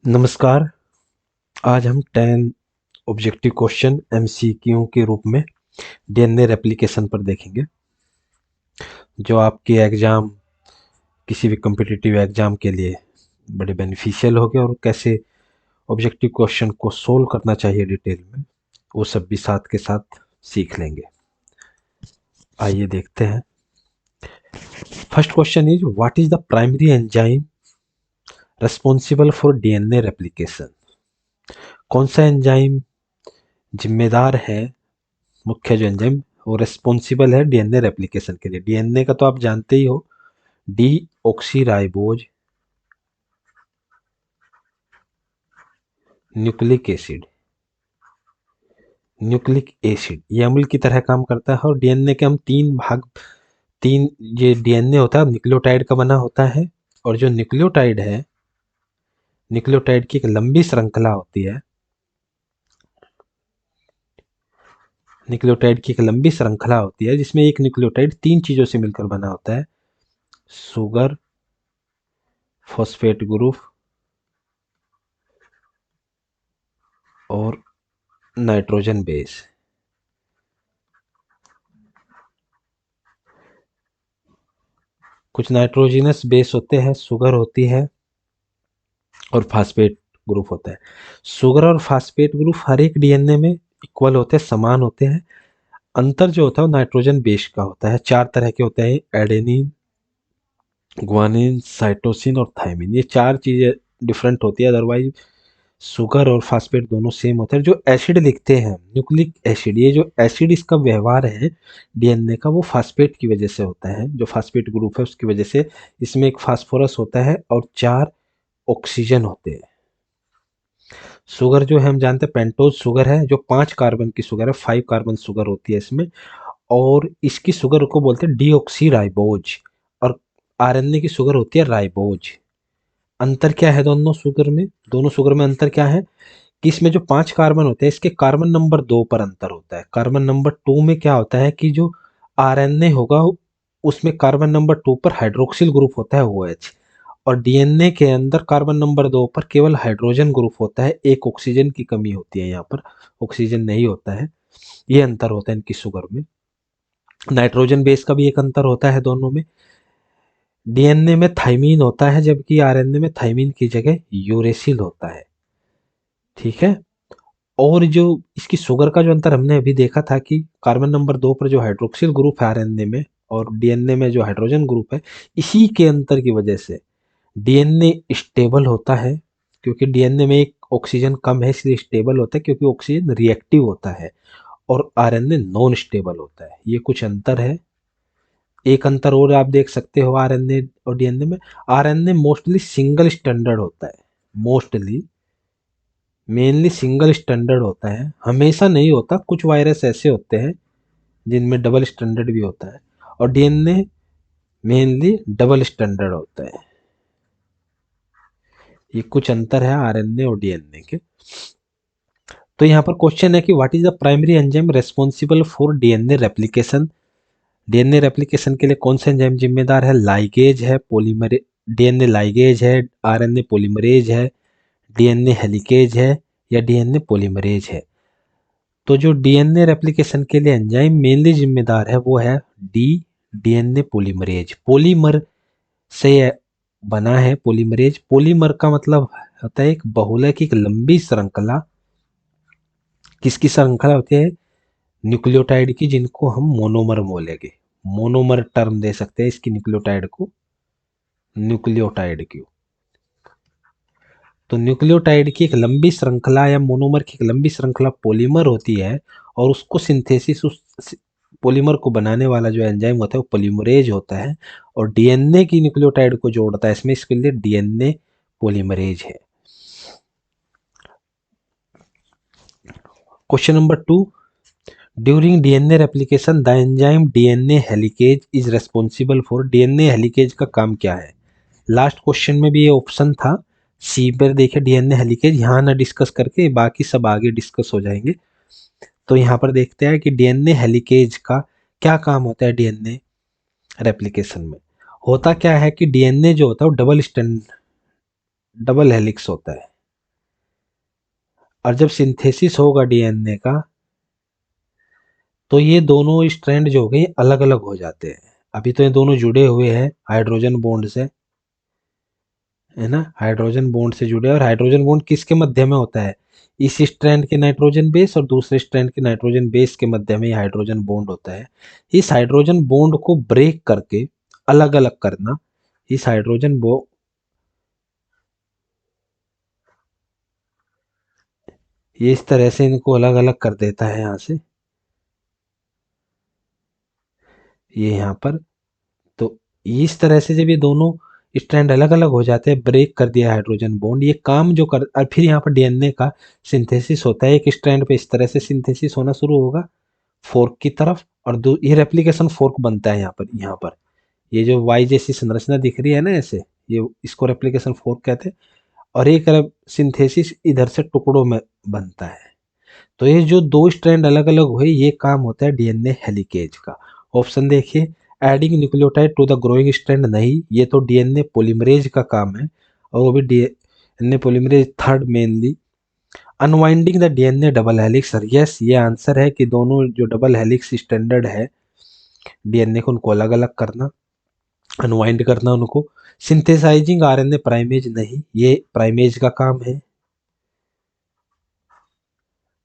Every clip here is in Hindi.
नमस्कार। आज हम 10 ऑब्जेक्टिव क्वेश्चन एमसीक्यू के रूप में डीएनए रेप्लिकेशन पर देखेंगे, जो आपके एग्ज़ाम किसी भी कम्पिटिटिव एग्ज़ाम के लिए बड़े बेनिफिशियल होंगे और कैसे ऑब्जेक्टिव क्वेश्चन को सोल्व करना चाहिए डिटेल में, वो सब भी साथ के साथ सीख लेंगे। आइए देखते हैं। First question is what is the primary enzyme responsible for DNA replication. कौन सा एंजाइम जिम्मेदार है, मुख्य जो एंजाइम वो रेस्पॉन्सिबल है डीएनए रेप्लिकेशन के लिए। डीएनए का तो आप जानते ही हो, D oxy ribose nucleic acid. Nucleic acid ये अम्ल की तरह काम करता है और डीएनए के हम तीन ये डीएनए होता है न्यूक्लियोटाइड का बना होता है। और जो न्यूक्लियोटाइड है, न्यूक्लियोटाइड की एक लंबी श्रृंखला होती है। न्यूक्लियोटाइड की एक लंबी श्रृंखला होती है जिसमें एक न्यूक्लियोटाइड 3 चीजों से मिलकर बना होता है: सुगर, फॉस्फेट ग्रुप और नाइट्रोजन बेस। कुछ नाइट्रोजनस बेस होते हैं, शुगर होती है और फास्फेट ग्रुप होता है। शुगर और फास्फेट ग्रुप हर एक डीएनए में इक्वल होते हैं, समान होते हैं। अंतर जो होता है वो नाइट्रोजन बेस का होता है। 4 तरह के होते हैं: एडेनिन, ग्वानिन, साइटोसिन और थायमिन। ये 4 चीजें डिफरेंट होती है, अदरवाइज शुगर और फास्फेट दोनों सेम होते हैं। जो एसिड लिखते हैं न्यूक्लिक एसिड, ये जो एसिड इसका व्यवहार है डीएनए का, वो फास्फेट की वजह से होता है। जो फास्फेट ग्रुप है उसकी वजह से इसमें एक फास्फोरस होता है और 4 ऑक्सीजन होते हैं। शुगर जो है हम जानते हैं पेंटोज शुगर है, जो 5 कार्बन की शुगर है, 5 कार्बन शुगर होती है इसमें। और इसकी शुगर को बोलते हैं डीऑक्सी राइबोज। और आरएनए की शुगर होती है राइबोज। अंतर क्या है दोनों शुगर में अंतर क्या है कि इसमें जो 5 कार्बन होते हैं इसके कार्बन नंबर 2 पर अंतर होता है। कार्बन नंबर 2 में क्या होता है कि जो आरएनए होगा उसमें कार्बन नंबर 2 पर हाइड्रोक्सिल ग्रुप होता है OH। और डीएनए के अंदर कार्बन नंबर 2 पर केवल हाइड्रोजन ग्रुप होता है, एक ऑक्सीजन की कमी होती है, यहाँ पर ऑक्सीजन नहीं होता है। ये अंतर होता है इनकी शुगर में। नाइट्रोजन बेस का भी एक अंतर होता है दोनों में। डीएनए में थाइमीन होता है जबकि आरएनए में थाइमीन की जगह यूरेसिल होता है। ठीक है। और जो इसकी शुगर का जो अंतर हमने अभी देखा था कि कार्बन नंबर 2 पर जो हाइड्रोक्सिल ग्रुप है आरएनए में और डीएनए में जो हाइड्रोजन ग्रुप है, इसी के अंतर की वजह से डीएनए स्टेबल होता है। क्योंकि डीएनए में एक ऑक्सीजन कम है इसलिए स्टेबल होता है, क्योंकि ऑक्सीजन रिएक्टिव होता है। और आरएनए नॉन स्टेबल होता है। ये कुछ अंतर है। एक अंतर और आप देख सकते हो आरएनए और डीएनए में, आरएनए मोस्टली सिंगल स्टैंडर्ड होता है। मोस्टली मेनली सिंगल स्टैंडर्ड होता है, हमेशा नहीं होता। कुछ वायरस ऐसे होते हैं जिनमें डबल स्टैंडर्ड भी होता है। और डीएनए मेनली डबल स्टैंडर्ड होता है। ये कुछ अंतर है आरएनए और डीएनए के। तो यहाँ पर क्वेश्चन है कि what is the primary enzyme responsible for DNA replication. DNA replication के लिए कौन सा एंजाइम जिम्मेदार है? लाइगेज है, पॉलीमर डीएनए लाइगेज है, आरएनए पॉलीमरेज है, डीएनए हेलिकेज है या डीएनए पॉलीमरेज है। तो जो डीएनए रेप्लिकेशन के लिए एंजाइम मेनली जिम्मेदार है वो है डीएनए पॉलीमरेज। पॉलीमर से बना है पॉलीमरेज। पॉलीमर का मतलब होता है एक बहुलक की एक लंबी श्रृंखला। किसकी श्रृंखला होती है? न्यूक्लियोटाइड की, जिनको हम मोनोमर बोलेंगे। मोनोमर टर्म दे सकते हैं इसकी न्यूक्लियोटाइड को, न्यूक्लियोटाइड की। तो न्यूक्लियोटाइड की एक लंबी श्रृंखला या मोनोमर की एक लंबी श्रृंखला पॉलीमर होती है। और उसको सिंथेसिस, उस पॉलीमर को बनाने वाला जो एंजाइम होता है वो पॉलीमरेज होता है। और डीएनए की न्यूक्लियोटाइड को जोड़ता है इसमें, इसके लिए डीएनए पॉलीमरेज है। Question number 2, during DNA replication the enzyme DNA helicase is responsible for. DNA helicase का काम क्या है? लास्ट क्वेश्चन में भी ये ऑप्शन था, सी पर देखिए डीएनए हेलिकेज। यहाँ ना डिस्कस करके बाकी सब आगे डिस्कस हो जाएंगे। तो यहाँ पर देखते हैं कि डीएनए हेलिकेज का क्या काम होता है। डीएनए रेप्लिकेशन में होता क्या है कि डीएनए जो होता है वो डबल हेलिक्स होता है। और जब सिंथेसिस होगा डीएनए का तो ये दोनों स्ट्रैंड जो हो गए अलग अलग हो जाते हैं। अभी तो ये दोनों जुड़े हुए हैं हाइड्रोजन बॉन्ड से, है ना, हाइड्रोजन बॉन्ड से जुड़े। और हाइड्रोजन बॉन्ड किसके मध्य में होता है? इस स्ट्रैंड के नाइट्रोजन बेस और दूसरे स्ट्रैंड के नाइट्रोजन बेस के मध्य में हाइड्रोजन बॉन्ड होता है। इस हाइड्रोजन बॉन्ड को ब्रेक करके अलग अलग करना, इस हाइड्रोजन बॉन्ड, ये इस तरह से इनको अलग अलग कर देता है यहाँ से, ये यहाँ पर। तो इस तरह से जब ये दोनों स्ट्रैंड अलग अलग हो जाते हैं, ब्रेक कर दिया हाइड्रोजन बॉन्ड, ये काम जो कर, और फिर यहाँ पर डीएनए का सिंथेसिस होता है। एक स्ट्रैंड पे इस तरह से सिंथेसिस होना शुरू होगा फोर्क की तरफ, और ये रेप्लिकेशन फोर्क बनता है यहाँ पर ये जो वाई जैसी संरचना दिख रही है ना ऐसे, ये इसको रेप्लिकेशन फोर्क कहते हैं। और एक सिंथेसिस इधर से टुकड़ों में बनता है। तो ये जो दो स्ट्रैंड अलग अलग हुए, ये काम होता है डीएनए हेलिकेज का। ऑप्शन देखिए, adding nucleotide to the growing strand, नहीं, ये तो डीएनए पॉलीमरेज का काम है, और वो भी DNA polymerase third mainly. Unwinding the DNA double helix, yes, ये आंसर है कि दोनों जो डबल हेलिक्स स्टैंडर्ड है डीएनए को, उनको अलग अलग करना, अनवाइंड करना उनको। सिंथेसाइजिंग आरएनए प्राइमेज, नहीं, ये प्राइमेज का काम है।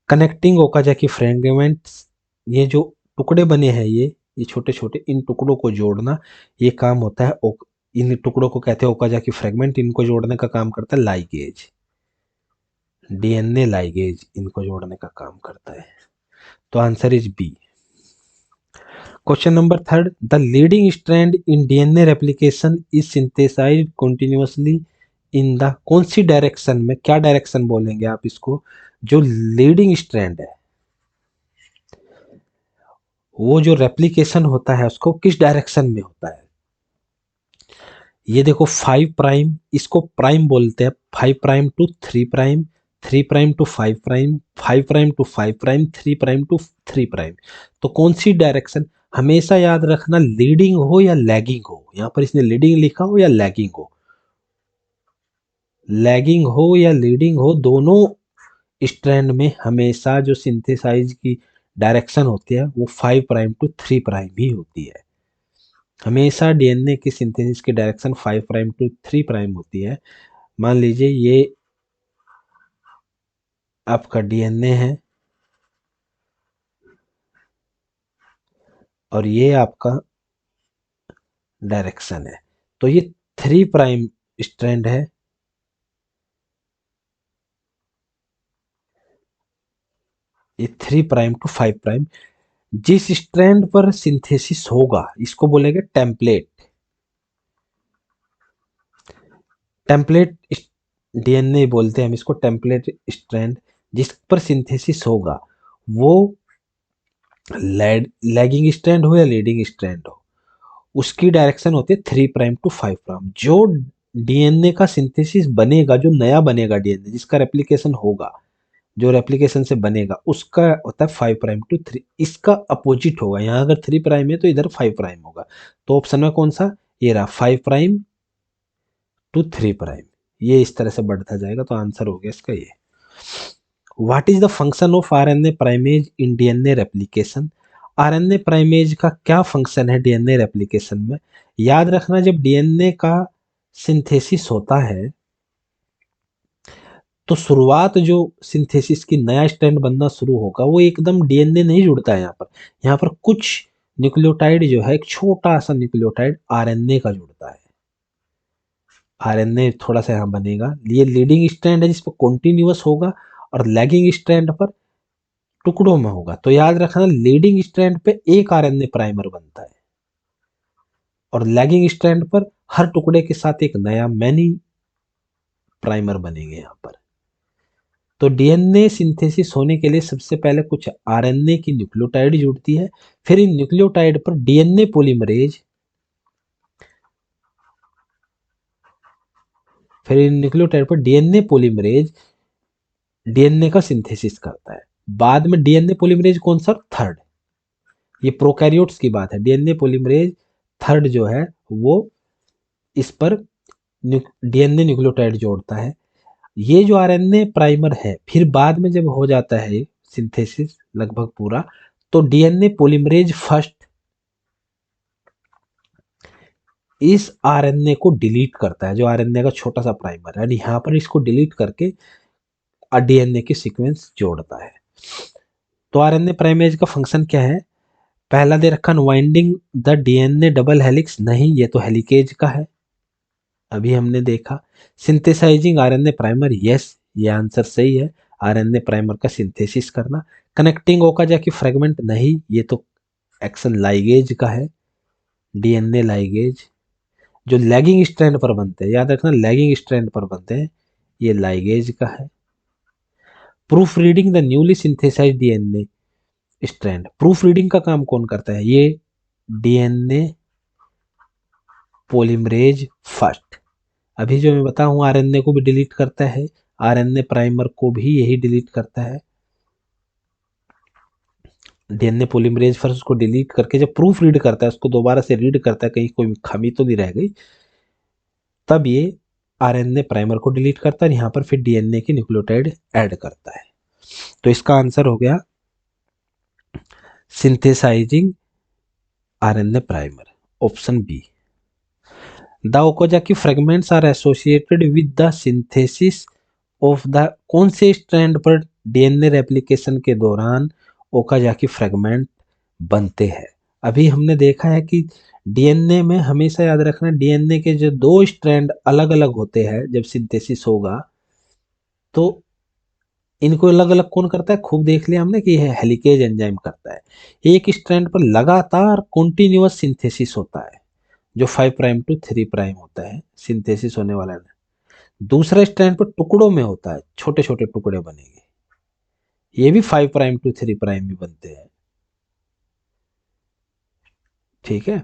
कनेक्टिंग ओकाजाकी फ्रेगमेंट्स, ये जो टुकड़े बने हैं ये छोटे छोटे, इन टुकड़ों को जोड़ना, ये काम होता है इन टुकड़ों को कहते हैं ओकाजाकी फ्रेगमेंट, इनको जोड़ने का काम करता है लाइगेज, डीएनए लाइगेज इनको जोड़ने का काम करता है। तो answer is b. Question number third, the leading strand in DNA replication is synthesized continuously in the, कौन सी डायरेक्शन में, क्या डायरेक्शन बोलेंगे आप इसको? जो लीडिंग स्ट्रैंड है, वो जो रेप्लिकेशन होता है उसको किस डायरेक्शन में होता है? ये देखो 5 प्राइम, इसको प्राइम बोलते हैं, 5 prime to 3 prime, 3 prime to 5 prime, 5 prime to 5 prime, 3 prime to 3 prime. तो कौन सी डायरेक्शन? हमेशा याद रखना, लीडिंग हो या लैगिंग हो, यहाँ पर इसने लीडिंग लिखा हो या लैगिंग हो, लैगिंग हो या लीडिंग हो, दोनों स्ट्रैंड में हमेशा जो सिंथेसाइज की डायरेक्शन होती है वो 5 प्राइम टू 3 प्राइम ही होती है। हमेशा डीएनए की सिंथेसिस की डायरेक्शन 5 प्राइम टू 3 प्राइम होती है। मान लीजिए ये आपका डीएनए है और ये आपका डायरेक्शन है, तो ये 3 प्राइम स्ट्रैंड है, ये 3 प्राइम टू 5 प्राइम। जिस स्ट्रैंड पर सिंथेसिस होगा इसको बोलेंगे टेम्पलेट, टेम्पलेट डीएनए बोलते हैं हम इसको, टेम्पलेट स्ट्रैंड। जिस पर सिंथेसिस होगा वो लैगिंग स्ट्रैंड हो या लीडिंग स्ट्रैंड हो, उसकी डायरेक्शन होती है 3 प्राइम टू 5 प्राइम। जो डीएनए का सिंथेसिस बनेगा, जो नया बनेगा डीएनए जिसका रेप्लिकेशन होगा, जो रेप्लिकेशन से बनेगा उसका होता है 5 प्राइम टू 3, इसका अपोजिट होगा। यहाँ अगर 3 प्राइम है तो इधर 5 प्राइम होगा। तो ऑप्शन में कौन सा? ये रहा, 5 प्राइम टू 3 प्राइम, ये इस तरह से बढ़ता जाएगा। तो आंसर हो गया इसका ये। What is the function of RNA primase in DNA replication? RNA primase का क्या फंक्शन है डीएनए रेप्लिकेशन में? याद रखना, जब डीएनए का सिंथेसिस होता है तो शुरुआत जो सिंथेसिस की नया स्ट्रैंड बनना शुरू होगा वो एकदम डीएनए नहीं जुड़ता है। यहाँ पर कुछ न्यूक्लियोटाइड जो है, एक छोटा सा न्यूक्लियोटाइड आरएनए का जुड़ता है, आरएनए थोड़ा सा यहाँ बनेगा। ये लीडिंग स्ट्रैंड है जिस पर कॉन्टिन्यूअस होगा, और लैगिंग स्ट्रैंड पर टुकड़ों में होगा। तो याद रखना, लीडिंग स्ट्रैंड पे एक आरएनए प्राइमर बनता है और लैगिंग स्ट्रैंड पर हर टुकड़े के साथ एक नया मैनी प्राइमर बनेंगे यहाँ पर। तो डीएनए सिंथेसिस होने के लिए सबसे पहले कुछ आरएनए की न्यूक्लियोटाइड जुड़ती है, फिर इन न्यूक्लियोटाइड पर डीएनए पॉलीमरेज, फिर इन न्यूक्लियोटाइड पर डीएनए पॉलीमरेज डीएनए का सिंथेसिस करता है। बाद में डीएनए पॉलीमरेज कौन सा? थर्ड, ये प्रोकैरियोट्स की बात है। डीएनए पॉलीमरेज थर्ड जो है वो इस पर डीएनए न्यूक्लियोटाइड जोड़ता है। ये जो आरएनए प्राइमर है, फिर बाद में जब हो जाता है सिंथेसिस लगभग पूरा, तो डीएनए पॉलीमरेज फर्स्ट इस आरएनए को डिलीट करता है, जो आरएनए का छोटा सा प्राइमर है, यहाँ पर इसको डिलीट करके डीएनए की सीक्वेंस जोड़ता है। तो आरएनए प्राइमेज का फंक्शन क्या है? पहला दे रखा unwinding the DNA double helix, नहीं ये तो हेलिकेज का है, अभी हमने देखा। सिंथेसाइजिंग आरएनए प्राइमर, यस ये आंसर सही है, आरएनए प्राइमर का सिंथेसिस करना। कनेक्टिंग ओकाजाकी फ्रेगमेंट, नहीं ये तो एक्शन लाइगेज का है, डीएनए लाइगेज। जो लैगिंग स्ट्रैंड पर बनते हैं, याद रखना लैगिंग स्ट्रैंड पर बनते हैं, ये लाइगेज का है। Proofreading the newly synthesize DNA strand, proofreading का काम कौन करता है? ये डीएनए पॉलीमरेज फर्स्ट। अभी जो मैं बता हूं आरएनए को भी डिलीट करता है, आरएनए प्राइमर को भी यही डिलीट करता है। डीएनए पॉलीमरेज फर्स्ट उसको डिलीट करके जब प्रूफ रीड करता है, उसको दोबारा से रीड करता है कहीं कोई खामी तो नहीं रह गई, तब ये आरएनए प्राइमर को डिलीट करता है, यहाँ पर फिर डीएनए की न्यूक्लियोटाइड ऐड करता है। तो इसका आंसर हो गया synthesizing RNA primer, option b. The Okazaki fragments are associated with the synthesis of the, कौन से स्ट्रैंड पर डीएनए रेप्लिकेशन के दौरान ओकाजाकी फ्रेगमेंट बनते हैं? अभी हमने देखा है कि डीएनए में हमेशा याद रखना, डीएनए के जो दो स्ट्रैंड अलग अलग होते हैं जब सिंथेसिस होगा, तो इनको अलग अलग कौन करता है? खूब देख लिया हमने कि यह हेलिकेज एंजाइम करता है। एक स्ट्रैंड पर लगातार कॉन्टिन्यूअस सिंथेसिस होता है, जो 5 प्राइम टू 3 प्राइम होता है सिंथेसिस होने वाला है। दूसरा स्ट्रैंड पर टुकड़ों में होता है, छोटे छोटे टुकड़े बनेंगे, ये भी 5 प्राइम टू 3 प्राइम भी बनते हैं, ठीक है।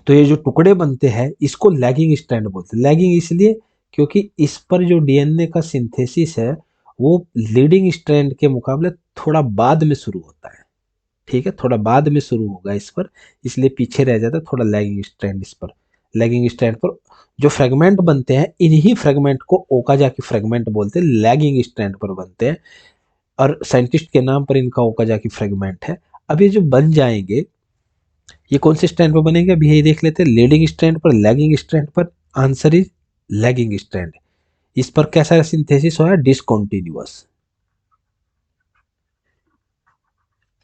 तो ये जो टुकड़े बनते हैं इसको लैगिंग स्ट्रैंड बोलते हैं। लैगिंग इसलिए क्योंकि इस पर जो डीएनए का सिंथेसिस है वो लीडिंग स्ट्रैंड के मुकाबले थोड़ा बाद में शुरू होता है, ठीक है, थोड़ा बाद में शुरू होगा इस पर, इसलिए पीछे रह जाता है थोड़ा लैगिंग स्ट्रैंड इस पर। लैगिंग स्ट्रैंड पर जो फ्रेगमेंट बनते हैं, इन्हीं फ्रेगमेंट को ओकाजाकी फ्रेगमेंट बोलते हैं, लैगिंग स्ट्रैंड पर बनते हैं, और साइंटिस्ट के नाम पर इनका ओकाजाकी फ्रेगमेंट है। अब ये जो बन जाएंगे, ये कौन से स्ट्रैंड पर बनेंगे? अभी यही देख लेते हैं, लीडिंग स्ट्रैंड पर, लैगिंग स्ट्रैंड पर। Answer is lagging strand. इस पर कैसा सिंथेसिस हो रहा है? डिसकंटिन्यूअस।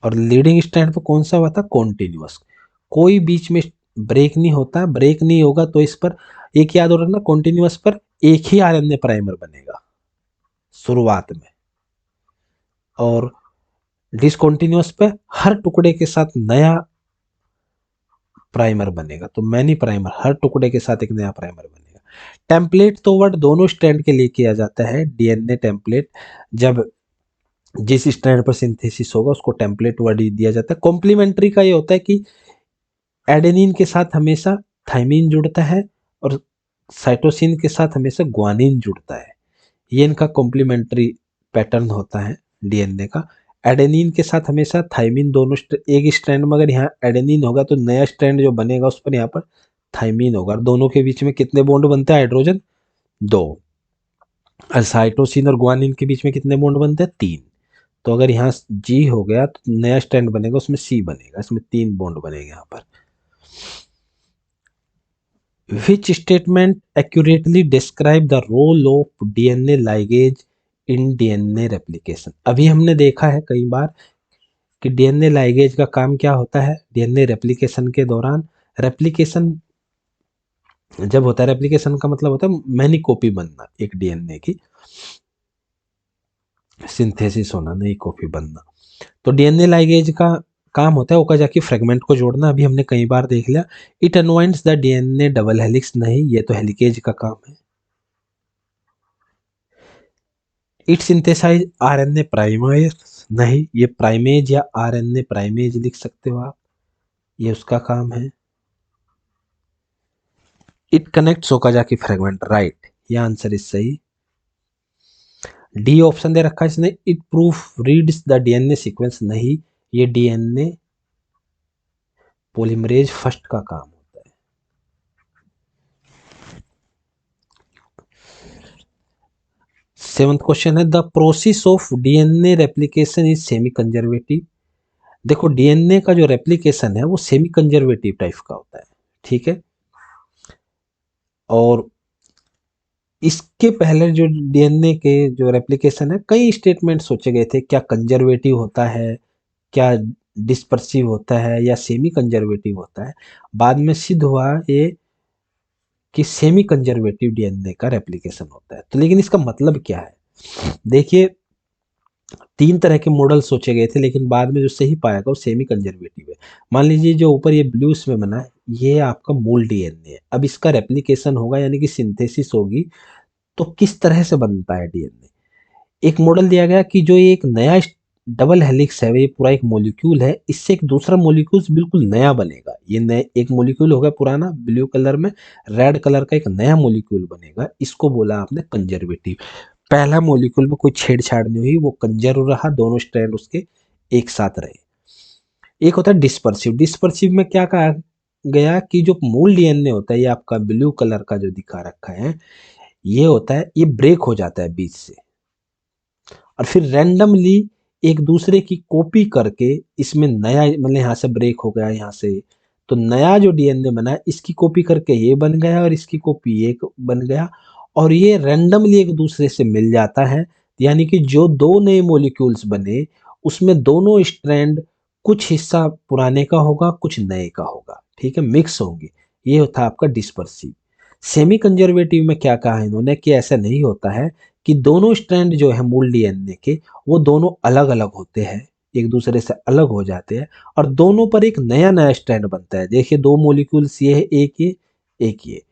और लीडिंग स्ट्रैंड पर कौन सा हुआ था? कॉन्टिन्यूअस। कोई बीच में ब्रेक नहीं होता, ब्रेक नहीं होगा तो इस पर एक याद रखना, कॉन्टिन्यूअस पर एक ही आरएनए प्राइमर बनेगा शुरुआत में, और डिसकंटिन्यूअस पे हर टुकड़े के साथ नया प्राइमर बनेगा। तो मैनी प्राइमर, हर टुकड़े के साथ एक नया प्राइमर बनेगा। टेम्पलेट तो वर्ड दोनों स्ट्रैंड के लिए किया जाता है, डीएनए टेम्पलेट, जब जिस स्ट्रैंड पर सिंथेसिस होगा उसको टेम्पलेट वर्ड दिया जाता है। कॉम्प्लीमेंट्री का ये होता है कि एडेनिन के साथ हमेशा थाइमिन जुड़ता है और साइटोसिन के साथ हमेशा ग्वानिन जुड़ता है, ये इनका कॉम्प्लीमेंट्री पैटर्न होता है डीएनए का। एडेनिन के साथ हमेशा थाइमिन, दोनों एक स्ट्रैंड में अगर यहाँ एडेनिन होगा तो नया स्ट्रैंड जो बनेगा उस पर यहाँ पर थाइमिन होगा, और दोनों के बीच में कितने बॉन्ड बनते हैं? हाइड्रोजन 2। और साइटोसिन और ग्वानिन के बीच में कितने बॉन्ड बनते हैं? 3। तो अगर यहाँ जी हो गया तो नया स्ट्रैंड बनेगा उसमें सी बनेगा, इसमें 3 बॉन्ड बनेंगे यहाँ पर। Which statement accurately describe the role of DNA ligase in DNA replication? अभी हमने देखा है कई बार कि डीएनए लाइगेज का काम क्या होता है डीएनए रेप्लिकेशन के दौरान। रेप्लिकेशन जब होता है, रेप्लिकेशन का मतलब होता है मैनी कॉपी बनना, एक डीएनए की सिंथेसिस होना, नई कॉपी बनना। तो डीएनए लाइगेज का काम होता है ओकाजाकी फ्रेगमेंट को जोड़ना, अभी हमने कई बार देख लिया। It unwinds the DNA double helix, नहीं ये तो हेलिकेज का काम है। इट सिंथेसाइज आरएनए प्राइमेज, नहीं ये प्राइमेज या आरएनए प्राइमेज लिख सकते हो आप, ये उसका काम है। It connects Okazaki fragment, right, ये आंसर इज सही। डी ऑप्शन दे रखा है इसने, it proof reads the DNA sequence, नहीं ये डीएनए पॉलीमरेज फर्स्ट का काम होता है। 7th क्वेश्चन है the process of DNA replication is semi conservative. देखो डीएनए का जो रेप्लिकेशन है वो सेमी कंजर्वेटिव टाइप का होता है, ठीक है। और इसके पहले जो डीएनए के जो रेप्लिकेशन है कई स्टेटमेंट सोचे गए थे, क्या कंजर्वेटिव होता है, क्या डिस्पर्सिव होता है या सेमी कंजर्वेटिव होता है। बाद में सिद्ध हुआ ये कि सेमी कंजर्वेटिव डीएनए का रेप्लिकेशन होता है। तो लेकिन इसका मतलब क्या है, देखिए 3 तरह के मॉडल सोचे गए थे लेकिन बाद में जो सही पाया गया वो सेमी कंजर्वेटिव है। मान लीजिए जो ऊपर ये ब्लू इसमें बना है ये आपका मूल डीएनए है, अब इसका रेप्लिकेशन होगा यानी कि सिंथेसिस होगी, तो किस तरह से बनता है डीएनए। एक मॉडल दिया गया कि जो ये एक नया डबल हेलिक्स है, ये पूरा एक मॉलिक्यूल है, इससे एक दूसरा मॉलिक्यूल बिल्कुल नया बनेगा। ये नए एक मॉलिक्यूल होगा पुराना ब्लू कलर में, रेड कलर का एक नया मॉलिक्यूल बनेगा, इसको बोला आपने कंजर्वेटिव। पहला मॉलिक्यूल में कोई छेड़छाड़ नहीं हुई, वो कंजर्व रहा, दोनों स्ट्रैंड उसके एक साथ रहे। एक होता है डिस्पर्सिव। डिस्पर्सिव में क्या कहा गया कि जो मूल डीएनए होता है, ये आपका ब्लू कलर का जो दिखा रखा है, ये होता है, ये ब्रेक हो जाता है बीच से और फिर रैंडमली एक दूसरे की कॉपी करके इसमें नया, मतलब यहाँ से ब्रेक हो गया यहाँ से, तो नया जो डीएनए बना है इसकी कॉपी करके ये बन गया और इसकी कॉपी ये बन गया, और ये रैंडमली एक दूसरे से मिल जाता है। यानी कि जो दो नए मॉलिक्यूल्स बने उसमें दोनों स्ट्रैंड कुछ हिस्सा पुराने का होगा कुछ नए का होगा, ठीक है, मिक्स होंगे। ये होता है आपका डिस्पर्सिव। सेमी कंजर्वेटिव में क्या कहा इन्होंने कि ऐसा नहीं होता है, कि दोनों स्ट्रैंड जो है मूल डीएनए के वो दोनों अलग अलग होते हैं, एक दूसरे से अलग हो जाते हैं और दोनों पर एक नया नया स्ट्रैंड बनता है। देखिए दो मॉलिक्यूल्स ये है, एक ये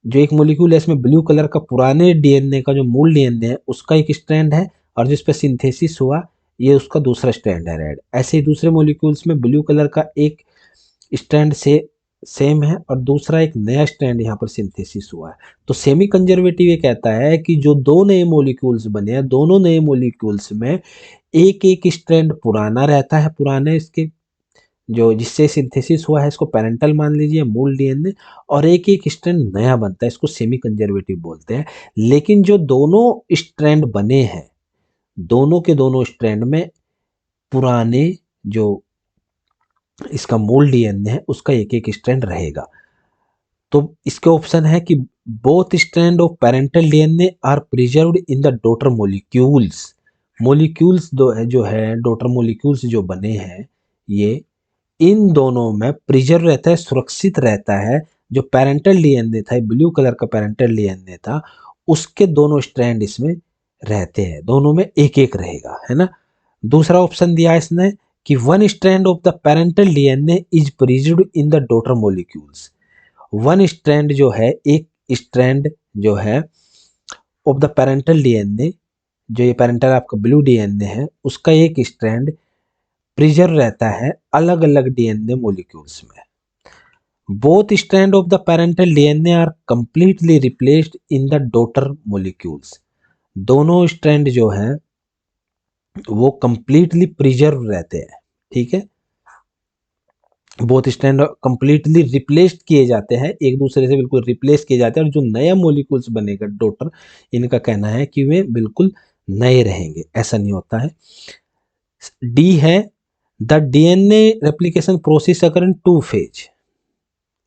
जो एक मॉलिक्यूल है इसमें ब्लू कलर का पुराने डीएनए का जो मूल डीएनए है उसका एक स्ट्रैंड है, और जिस पे सिंथेसिस हुआ ये उसका दूसरा स्ट्रैंड है रेड। ऐसे ही दूसरे मॉलिक्यूल्स में ब्लू कलर का एक स्ट्रैंड से सेम है और दूसरा एक नया स्ट्रैंड यहाँ पर सिंथेसिस हुआ है। तो सेमी कंजर्वेटिव ये कहता है कि जो दो नए मॉलिक्यूल्स बने हैं दोनों नए मॉलिक्यूल्स में एक एक स्ट्रैंड पुराना रहता है, पुराने इसके जो जिससे सिंथेसिस हुआ है इसको पेरेंटल मान लीजिए मूल डीएनए, और एक एक स्ट्रैंड नया बनता है, इसको सेमी कंजर्वेटिव बोलते हैं। लेकिन जो दोनों स्ट्रैंड बने हैं दोनों के दोनों स्ट्रैंड में पुराने जो इसका मूल डीएनए है उसका एक एक स्ट्रैंड रहेगा। तो इसके ऑप्शन है कि both strand of parental DNA are preserved in the daughter molecules. Molecules जो है डॉटर मॉलिक्यूल्स जो बने हैं ये इन दोनों में प्रिजर्व रहता है, सुरक्षित रहता है। जो पेरेंटल डीएनए था, ब्लू कलर का पेरेंटल डीएनए था, उसके दोनों स्ट्रैंड इसमें रहते हैं, दोनों में एक एक रहेगा, है ना। दूसरा ऑप्शन दिया इसने कि one strand of the parental DNA is preserved in the daughter molecules. One strand जो है, एक स्ट्रैंड जो है ऑफ द पेरेंटल डीएनए, जो ये पेरेंटल आपका ब्लू डीएनए है उसका एक स्ट्रैंड प्रिजर्व रहता है अलग अलग डीएनए मॉलिक्यूल्स में। Both strand of the parental DNA are completely replaced in the daughter molecules. दोनों स्ट्रैंड जो है वो कंप्लीटली प्रिजर्व रहते हैं, ठीक है। बोथ स्ट्रैंड कंप्लीटली रिप्लेस्ड किए जाते हैं, एक दूसरे से बिल्कुल रिप्लेस किए जाते हैं, और जो नया मॉलिक्यूल्स बनेगा डॉटर, इनका कहना है कि वे बिल्कुल नए रहेंगे, ऐसा नहीं होता है। डी है the DNA replication process occur in two phase.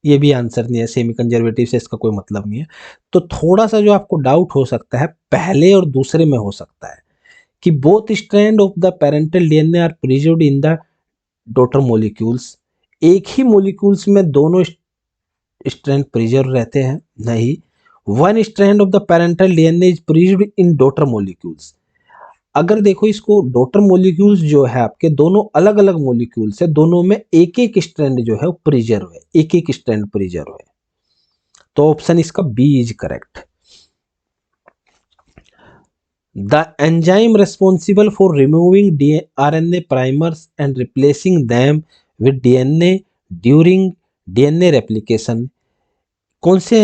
ये भी आंसर नहीं है, सेमी कंजर्वेटिव से इसका कोई मतलब नहीं है। तो थोड़ा सा जो आपको डाउट हो सकता है पहले और दूसरे में हो सकता है कि both strand of the parental DNA are preserved in the daughter molecules. एक ही मॉलिक्यूल्स में दोनों स्ट्रैंड प्रिजर्व रहते हैं, नहीं। One strand of the parental DNA is preserved in daughter molecules. अगर देखो इसको डॉटर मॉलिक्यूल्स जो है आपके दोनों अलग अलग मॉलिक्यूल्स है, दोनों में एक एक स्ट्रैंड जो है वो प्रिजर्व है, एक एक स्ट्रैंड प्रिजर्व है। तो ऑप्शन इसका b is correct. The enzyme responsible for removing RNA primers and replacing them with DNA during DNA replication. कौन से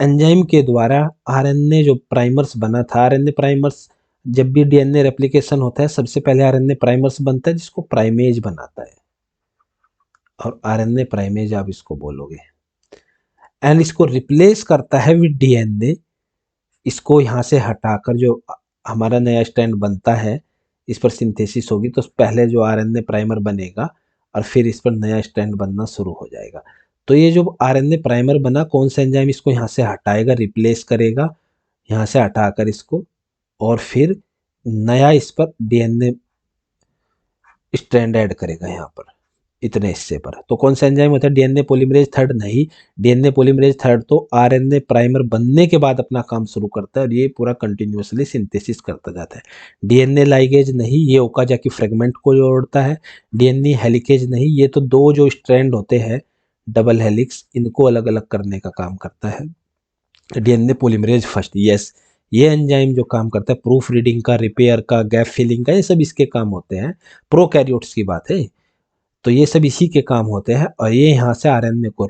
एंजाइम के द्वारा आरएनए जो प्राइमर्स बना था, आरएनए प्राइमर्स जब भी डीएनए रेप्लिकेशन होता है सबसे पहले आरएनए प्राइमर्स बनता है जिसको प्राइमेज बनाता है, और आरएनए प्राइमेज आप इसको बोलोगे, एंड इसको रिप्लेस करता है विद डीएनए। इसको यहां से हटाकर जो हमारा नया स्ट्रैंड बनता है, इस पर सिंथेसिस होगी तो पहले जो आरएनए प्राइमर बनेगा और फिर इस पर नया स्ट्रैंड बनना शुरू हो जाएगा। तो ये जो आरएनए प्राइमर बना, कौन सा एंजाइम इसको यहाँ से हटाएगा, रिप्लेस करेगा, यहाँ से हटाकर इसको, और फिर नया इस पर डीएनए स्ट्रैंड ऐड करेगा यहाँ पर इतने हिस्से पर। तो कौन सा एंजाइम होता है? डीएनए पॉलीमरेज थर्ड नहीं, डीएनए पॉलीमरेज थर्ड तो आरएनए प्राइमर बनने के बाद अपना काम शुरू करता है और ये पूरा कंटिन्यूअसली सिंथेसिस करता जाता है। डीएनए लाइगेज नहीं, ये ओकाजाकी फ्रेगमेंट को जोड़ता है। डीएनए हेलिकेज नहीं, ये तो दो जो स्ट्रैंड होते हैं डबल हेलिक्स, इनको अलग अलग करने का काम करता है। डीएनए पॉलीमरेज फर्स्ट, यस, ये एंजाइम जो काम करता है प्रूफ रीडिंग का, रिपेयर का, गैप फिलिंग का, ये सब इसके काम होते हैं। प्रोकैरियोट्स की बात है, तो ये सब इसी के काम होते हैं। और ये यहाँ से आरएनए को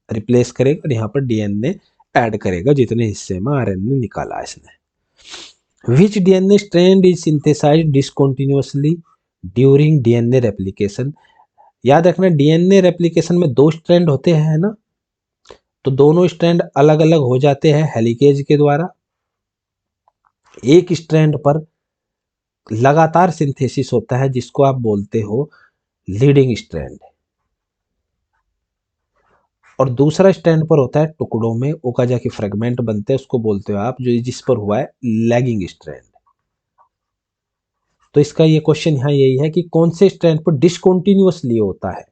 रिप्लेस करेगा और यहाँ पर डीएनए ऐड करेगा जितने हिस्से में आरएनए निकाला इसने। Which DNA strand is synthesised discontinuously during DNA replication? याद रखना डीएनए रेप्लिकेशन में दो स्ट्रैंड होते हैं ना, तो दोनों स्ट्रैंड अलग अलग हो जाते हैं हेलिकेज के द्वारा। एक स्ट्रैंड पर लगातार सिंथेसिस होता है जिसको आप बोलते हो लीडिंग स्ट्रैंड, और दूसरा स्ट्रैंड पर होता है टुकड़ों में ओकाजाकी फ्रेगमेंट बनते हैं, उसको बोलते हो आप, जो जिस पर हुआ है लैगिंग स्ट्रैंड। तो इसका ये क्वेश्चन यहाँ यही है कि कौन से स्ट्रैंड पर डिसकंटिन्यूअसली होता है?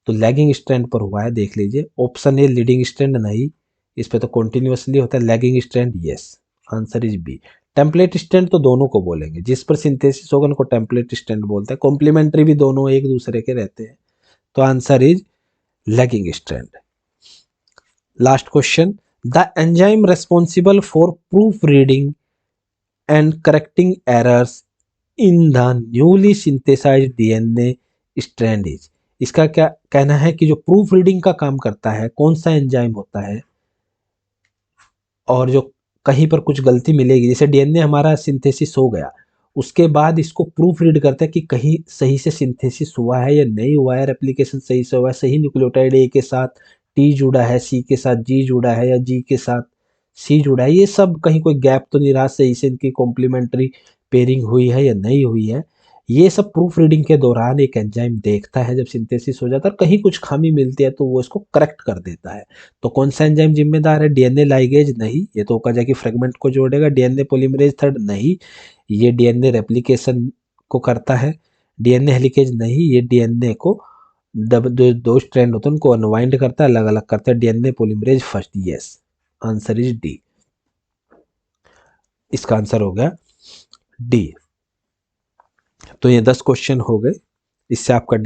तो लैगिंग स्ट्रैंड पर हुआ है, देख लीजिए। ऑप्शन ए लीडिंग स्ट्रैंड नहीं, इस पर तो कंटिन्यूअसली होता है। Lagging strand yes, answer is b. Template strand तो दोनों को बोलेंगे, जिस पर सिंथेसिस होगा उनको टेम्पलेट स्ट्रैंड बोलते हैं। कॉम्प्लीमेंट्री भी दोनों एक दूसरे के रहते हैं, तो answer is lagging strand. Last question, the enzyme responsible for proofreading and correcting errors in the newly synthesized DNA strand is? इसका क्या कहना है कि जो प्रूफ रीडिंग का काम करता है कौन सा एंजाइम होता है, और जो कहीं पर कुछ गलती मिलेगी, जैसे डीएनए हमारा सिंथेसिस हो गया, उसके बाद इसको प्रूफ रीड करता है कि कहीं सही से सिंथेसिस हुआ है या नहीं हुआ है, रेप्लिकेशन सही से हुआ है, सही न्यूक्लियोटाइड ए के साथ टी जुड़ा है, सी के साथ जी जुड़ा है, या जी के साथ सी जुड़ा है, ये सब कहीं कोई गैप तो नहीं रहा, सही से इनकी कॉम्प्लीमेंट्री पेयरिंग हुई है या नहीं हुई है। ये सब प्रूफ रीडिंग के दौरान एक एंजाइम देखता है जब सिंथेसिस हो जाता है, कहीं कुछ खामी मिलती है तो वो इसको करेक्ट कर देता है। तो कौन सा एंजाइम जिम्मेदार है? डीएनए लाइगेज नहीं, ये तो ओकाजाकी फ्रेगमेंट को जोड़ेगा। डीएनए पॉलीमरेज थर्ड नहीं, ये डीएनए रेप्लिकेशन को करता है। डीएनए हेलिकेज नहीं, ये डीएनए को दो स्ट्रैंड होते हैं उनको अनवाइंड करता है, अलग अलग करता है। DNA polymerase first, yes, answer is D. इसका आंसर हो गया डी। तो ये 10 क्वेश्चन हो गए, इससे आपका